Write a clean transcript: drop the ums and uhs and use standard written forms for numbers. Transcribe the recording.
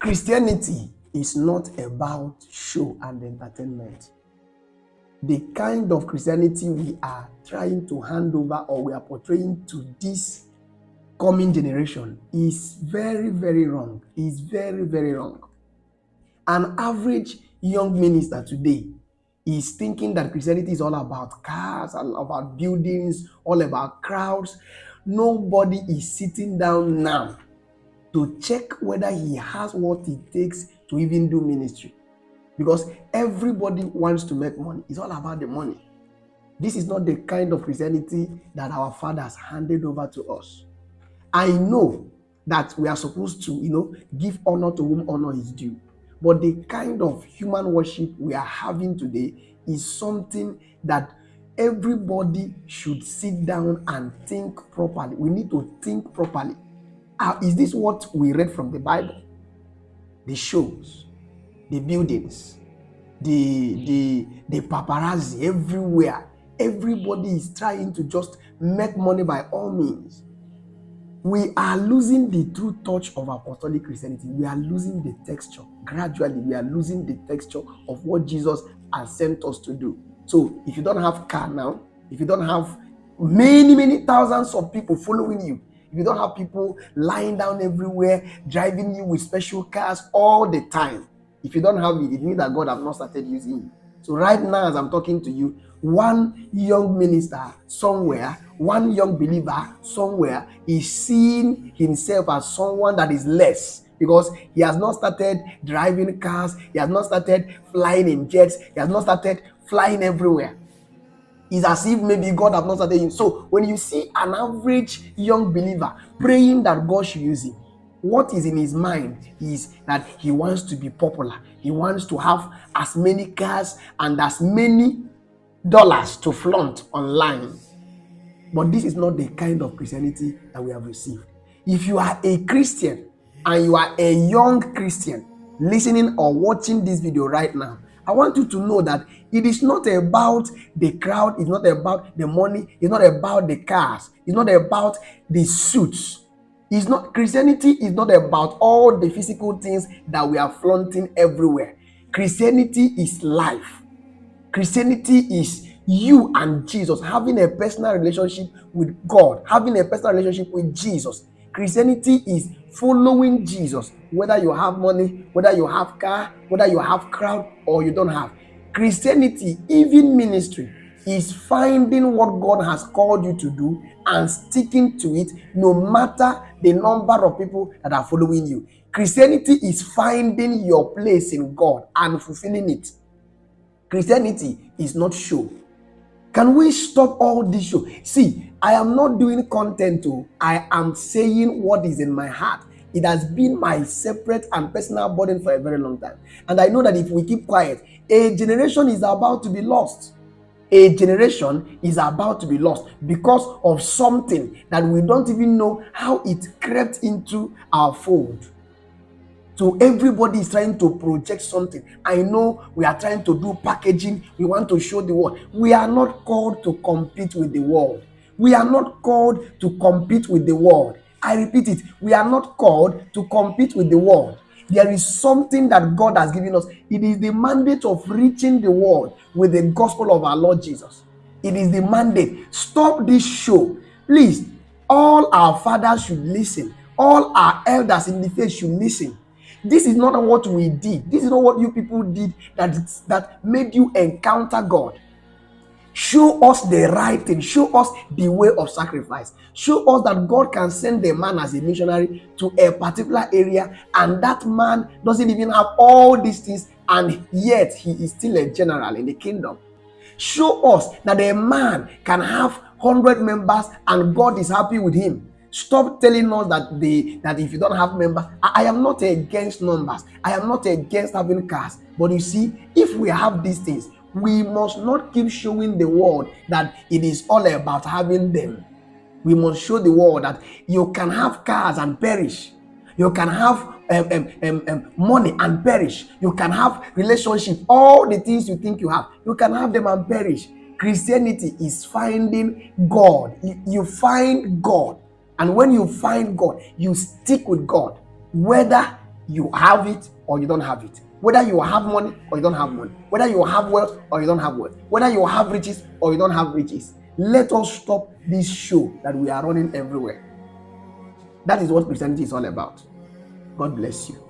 Christianity is not about show and entertainment. The kind of Christianity we are trying to hand over or we are portraying to this coming generation is very, very wrong. Is very, very wrong. An average young minister today is thinking that Christianity is all about cars, all about buildings, all about crowds. Nobody is sitting down now to check whether he has what it takes to even do ministry. Because everybody wants to make money. It's all about the money. This is not the kind of Christianity that our fathers handed over to us. I know that we are supposed to, give honor to whom honor is due. But the kind of human worship we are having today is something that everybody should sit down and think properly. We need to think properly. Is this what we read from the Bible? The shows, the buildings, the paparazzi everywhere. Everybody is trying to just make money by all means. We are losing the true touch of apostolic Christianity. We are losing the texture. Gradually, we are losing the texture of what Jesus has sent us to do. So, if you don't have car now, if you don't have many, many thousands of people following you, if you don't have people lying down everywhere, driving you with special cars all the time, if you don't have it, it means that God has not started using you. So right now, as I'm talking to you, one young minister somewhere, one young believer somewhere is seeing himself as someone that is less because he has not started driving cars, he has not started flying in jets, he has not started flying everywhere. It's as if maybe God has not started him. So when you see an average young believer praying that God should use him, what is in his mind is that he wants to be popular. He wants to have as many cars and as many dollars to flaunt online. But this is not the kind of Christianity that we have received. If you are a Christian and you are a young Christian listening or watching this video right now, I want you to know that it is not about the crowd, it's not about the money, it's not about the cars, it's not about the suits. Christianity is not about all the physical things that we are flaunting everywhere. Christianity is life. Christianity is you and Jesus having a personal relationship with God, having a personal relationship with Jesus. Christianity is following Jesus, whether you have money, whether you have car, whether you have crowd or you don't have. Christianity, even ministry, is finding what God has called you to do and sticking to it no matter the number of people that are following you. Christianity is finding your place in God and fulfilling it. Christianity is not show. Can we stop all this show? See, I am not doing content. I am saying what is in my heart. It has been my separate and personal burden for a very long time. And I know that if we keep quiet, a generation is about to be lost. A generation is about to be lost because of something that we don't even know how it crept into our fold. So everybody is trying to project something. I know we are trying to do packaging. We want to show the world. We are not called to compete with the world. We are not called to compete with the world. I repeat it. We are not called to compete with the world. There is something that God has given us. It is the mandate of reaching the world with the gospel of our Lord Jesus. It is the mandate. Stop this show. Please, all our fathers should listen. All our elders in the faith should listen. This is not what we did. This is not what you people did that made you encounter God. Show us the right thing. Show us the way of sacrifice. Show us that God can send a man as a missionary to a particular area and that man doesn't even have all these things and yet he is still a general in the kingdom. Show us that a man can have 100 members and God is happy with him. Stop telling us that if you don't have members, I am not against numbers. I am not against having cars. But you see, if we have these things, we must not keep showing the world that it is all about having them. We must show the world that you can have cars and perish. You can have money and perish. You can have relationship. All the things you think you have, you can have them and perish. Christianity is finding God. You find God. And when you find God, you stick with God. Whether you have it or you don't have it. Whether you have money or you don't have money. Whether you have wealth or you don't have wealth. Whether you have riches or you don't have riches. Let us stop this show that we are running everywhere. That is what Christianity is all about. God bless you.